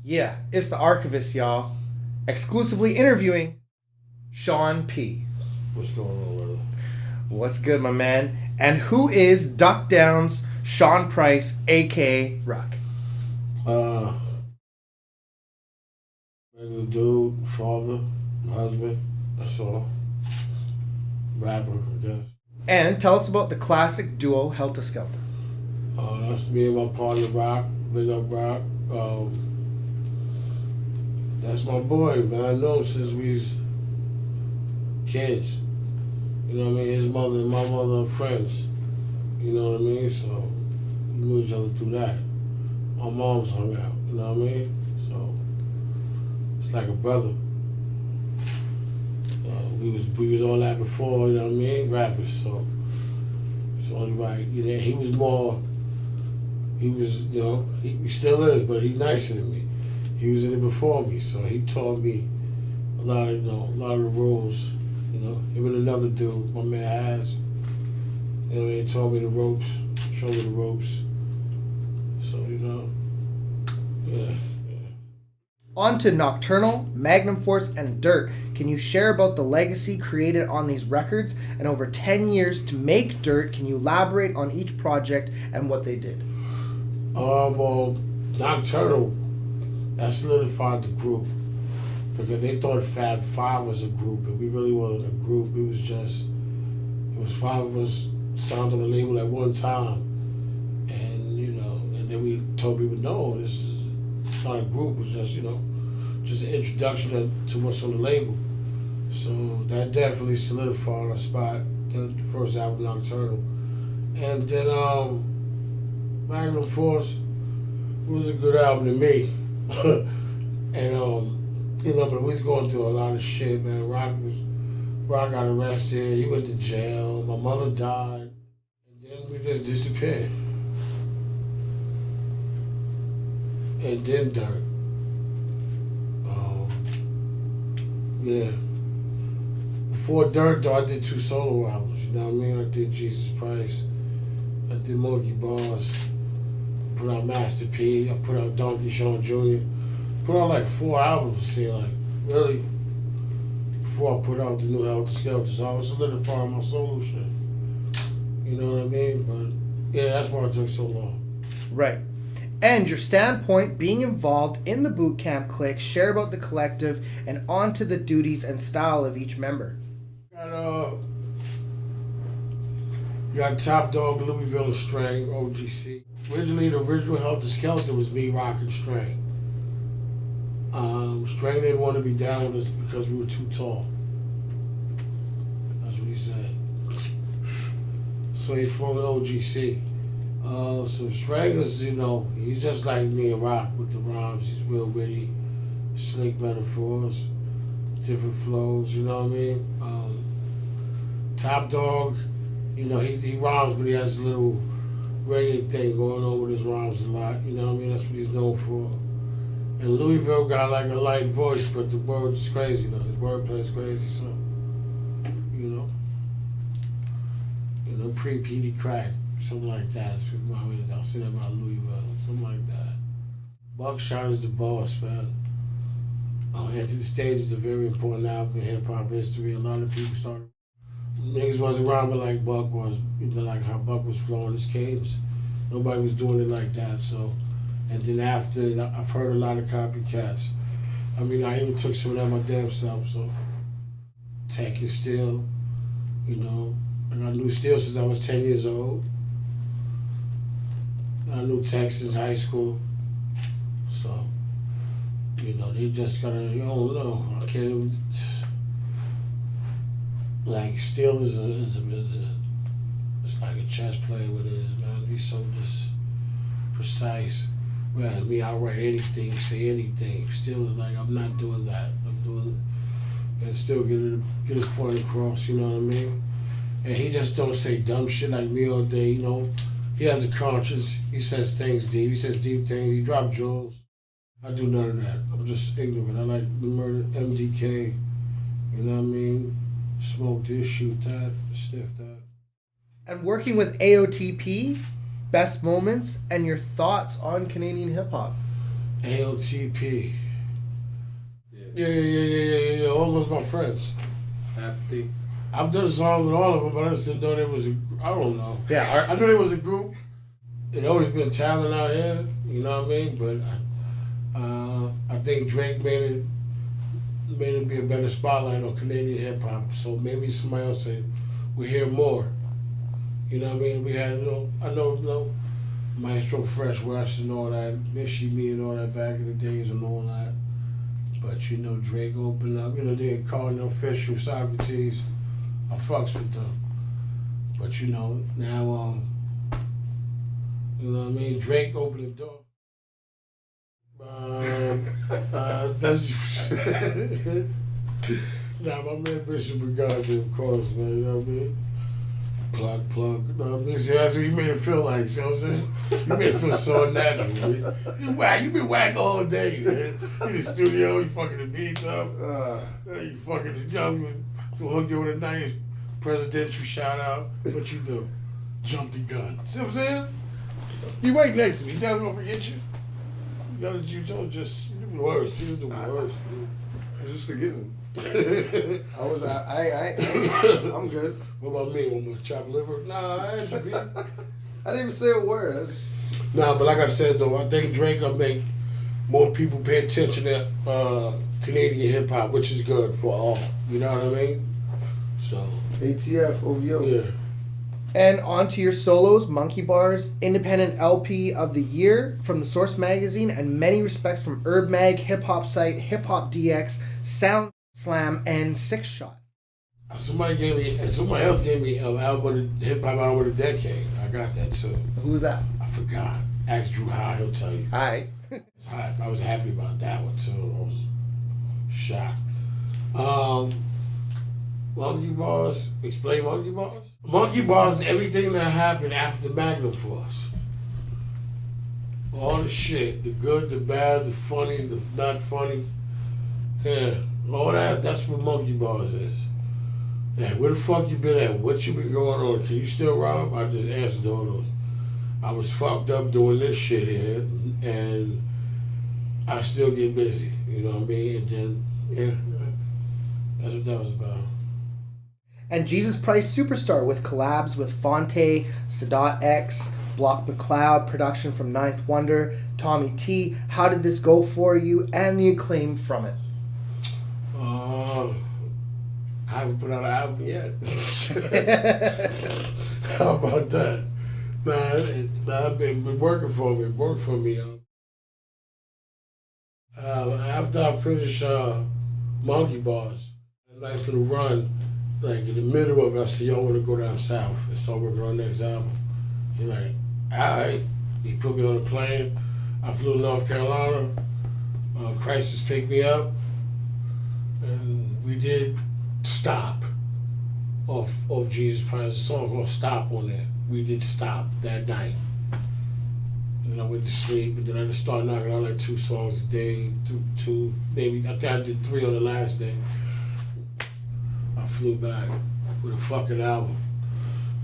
Yeah, it's the archivist, y'all. Exclusively interviewing Sean P. What's going on, brother? What's good, my man? And who is Duck Down's Sean Price, a.k.a. Ruck? Regular dude, father, husband, that's all. Rapper, I guess. And tell us about the classic duo Heltah Skeltah. That's me and my partner, Rock. Big up, Rock. That's my boy, man. I know him since we was kids. You know what I mean? His mother and my mother are friends. You know what I mean? So we knew each other through that. My moms hung out, you know what I mean? So it's like a brother. We was all that before, you know what I mean? Rappers, so it's only right. You know, he still is, but he's nicer than me. He was in it before me, so he taught me a lot of the rules. You know, him and another dude, my man Has. You know, he taught me the ropes, showed me the ropes. So yeah. On to Nocturnal, Magnum Force, and D.I.R.T. Can you share about the legacy created on these records and over 10 years to make D.I.R.T.? Can you elaborate on each project and what they did? Well, Nocturnal, that solidified the group because they thought Fab Five was a group, and we really wasn't a group. It was five of us signed on the label at one time, and then we told people, no, it's not a group. It's just just an introduction to what's on the label. So that definitely solidified our spot. The first album, Nocturnal, and then Magnum Force was a good album to me. But we was going through a lot of shit, man. Rock got arrested, he went to jail, my mother died, and then we just disappeared. And then D.I.R.T. Yeah. Before D.I.R.T. though, I did 2 solo albums, you know what I mean? I did Jesus Price, I did Monkey Barz, put out Master P, I put out Donkey Sean Jr., put out like 4 albums, really, before I put out the new Heltah Skeltah. So I was solidifying my solo shit. You know what I mean? But yeah, that's why it took so long. Right. And your standpoint being involved in the Bootcamp Clik, share about the collective and on to the duties and style of each member. You got Top Dog, Louisville, String, o.g.c. Originally, the original Heltah Skeltah was me, Rock, and String. String didn't want to be down with us because we were too tall. That's what he said. So he formed o.g.c. So String is, he's just like me and Rock with the rhymes. He's real witty, slick metaphors, different flows, you know what I mean? Top Dog, he rhymes, but he has a little reggae thing going on with his rhymes a lot, you know what I mean? That's what he's known for. And Louisville got like a light voice, but the words is crazy though. His wordplay is crazy, so pre-Petey Crack, something like that. I'll say that about Louisville, something like that. Buckshot is the boss, man. Enter the Stage is a very important album in hip hop history. A lot of people started. Niggas wasn't rhyming like Buck was, like how Buck was flowing his cadence. Nobody was doing it like that, so. And then after, I've heard a lot of copycats. I mean, I even took some of that my damn self, so. Tech and Steel, I knew Steel since I was 10 years old. I knew Tech since high school. So, they just gotta, I can't, like, Steel is it's like a chess player what it is, man. He's so just precise. Whereas me, I'll write anything, say anything. Still, like, I'm not doing that. I'm doing it and still get his point across, you know what I mean? And he just don't say dumb shit like me all day, He has a conscience. He says things deep. He says deep things. He drops jewels. I do none of that. I'm just ignorant. I like the murder, MDK, you know what I mean? Smoke this, shoot that, sniff that. And working with AOTP, best moments and your thoughts on Canadian hip hop. AOTP. Yeah. All those my friends. Apathy. I've done a song with all of them, but I just didn't know there was I don't know. Yeah, I knew there was a group. It always been talent out here, you know what I mean? But I think Drake made it be a better spotlight on Canadian hip hop. So maybe somebody else say we hear more. You know what I mean? We had I know Maestro Fresh Wes and all that, Michie Mee and all that back in the days and all that. But Drake opened up. They Kardinal Offishall, Saukrates. I fucks with them. But now, you know what I mean? Drake opened the door. That's nah, my man Bishop Brigante, of course, man. You know what I mean? Plug. You know what I mean? See, that's what you made it feel like. You know what I'm saying? You made it feel so natural, man. You been whack all day, man. In the studio, you fucking the beats up. You fucking the young to hook you with a nice presidential shout out. What you do? Jump the gun. See what I'm saying? You right next to me. He doesn't gonna forget you. You gotta do just the worst. He was the worst. It's just a given. I'm good. What about me? Want me to chop liver? Nah, I ain't beat. I didn't even say a word. Nah, but like I said though, I think Drake will make more people pay attention to Canadian hip hop, which is good for all. You know what I mean? So ATF, OVO. yeah. And on to your solos, Monkey Bars, Independent LP of the Year from the Source Magazine, and many respects from Herb Mag, Hip Hop Site, Hip Hop DX, Sound Slam, and Six Shot. Somebody else gave me an album, hip hop album of the decade. I got that too. Who was that? I forgot. Ask Drew High, he'll tell you. Alright. It's hype. I was happy about that one too. I was shocked. Monkey Bars. Explain Monkey Bars. Monkey Bars is everything that happened after Magnum Force. All the shit, the good, the bad, the funny, the not funny. Yeah, all that. That's what Monkey Bars is. Yeah, where the fuck you been at? What you been going on? Can you still rob? I just answered all those. I was fucked up doing this shit here, and I still get busy. You know what I mean? And then, yeah, that's what that was about. And Jesus Price Superstar with collabs with Fonte, Sadat X, Block McLeod, production from Ninth Wonder, Tommy T. How did this go for you and the acclaim from it? I haven't put out an album yet. How about that? Nah, it's been working for me. It worked for me. After I finished Monkey Bars, a nice little run, like in the middle of it, I said, "Y'all want to go down south and start working on the next album?" He's like, "All right." He put me on a plane. I flew to North Carolina. Crisis picked me up, and we did Stop off Jesus Price. A song called Stop on there. We did Stop that night. And then I went to sleep, and then I just started knocking out like 2 songs a day, two maybe. I think I did 3 on the last day. I flew back with a fucking album.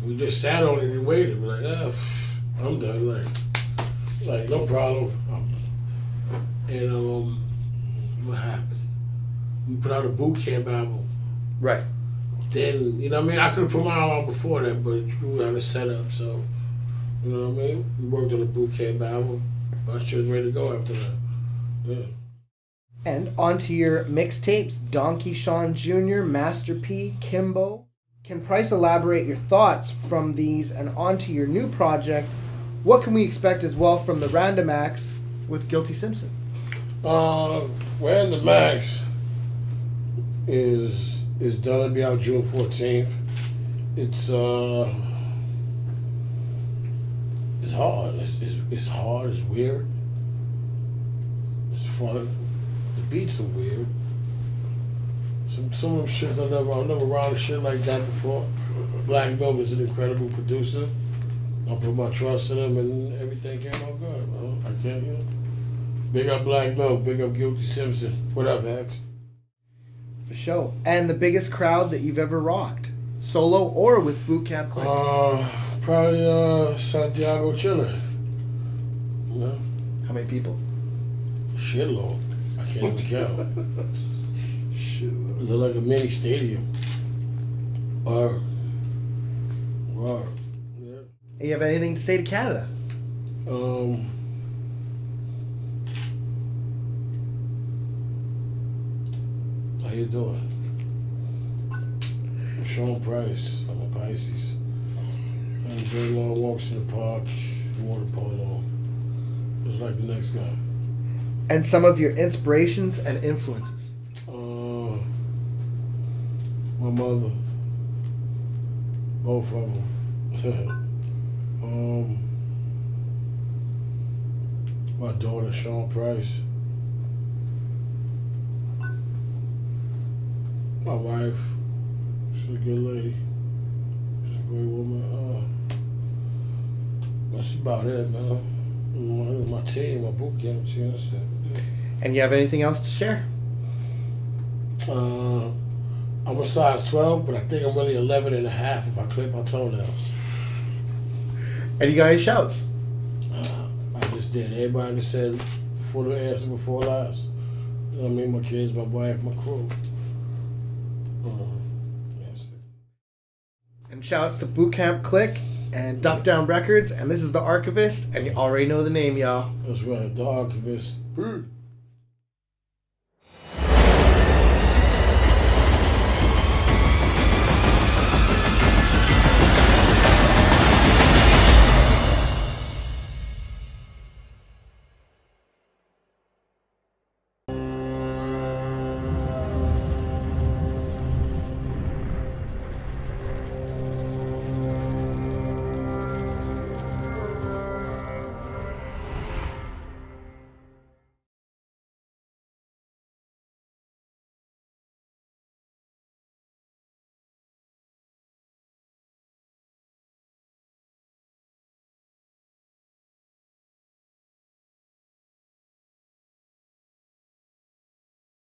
We just sat on it and waited. We're like, I'm done. Like no problem. And what happened? We put out a Bootcamp album. Right. Then, you know what I mean? I could have put my album out before that, but Drew had a setup, so, you know what I mean? We worked on the Bootcamp album. I was just ready to go after that. Yeah. And onto your mixtapes, Donkey Sean Jr., Master P, Kimbo. Can Price elaborate your thoughts from these and onto your new project? What can we expect as well from the Random Acts with Guilty Simpson? Random Acts is done to be out June 14th. It's hard. It's hard. It's weird. It's fun. The beats are weird. Some of them shit I've never around shit like that before. Black Milk is an incredible producer. I put my trust in him and everything came out good, man. I can't, Big up Black Milk, big up Guilty Simpson. What up, Hex? For sure. And the biggest crowd that you've ever rocked, solo or with Bootcamp Clik? Probably Santiago, Chile. How many people? Shitload. I can't even count. Shit. It look like a mini stadium. Or, yeah. Hey, you have anything to say to Canada? How you doing? I'm Sean Price. I'm a Pisces. I enjoy long walks in the park, water polo. Just like the next guy. And some of your inspirations and influences. My mother. Both of them. My daughter, Sean Price. My wife. She's a good lady. She's a great woman. That's about it, man. My team, my bootcamp team, that's it. Yeah. And you have anything else to share? I'm a size 12, but I think I'm really 11 and a half if I clip my toenails. And you got any shouts? I just did. Everybody that said before the answer, before last. You know what I mean? My kids, my wife, my crew. That's it. And shouts to Bootcamp Clik and Duck Down Records. And this is The Archivist. And you already know the name, y'all. That's right. The Archivist.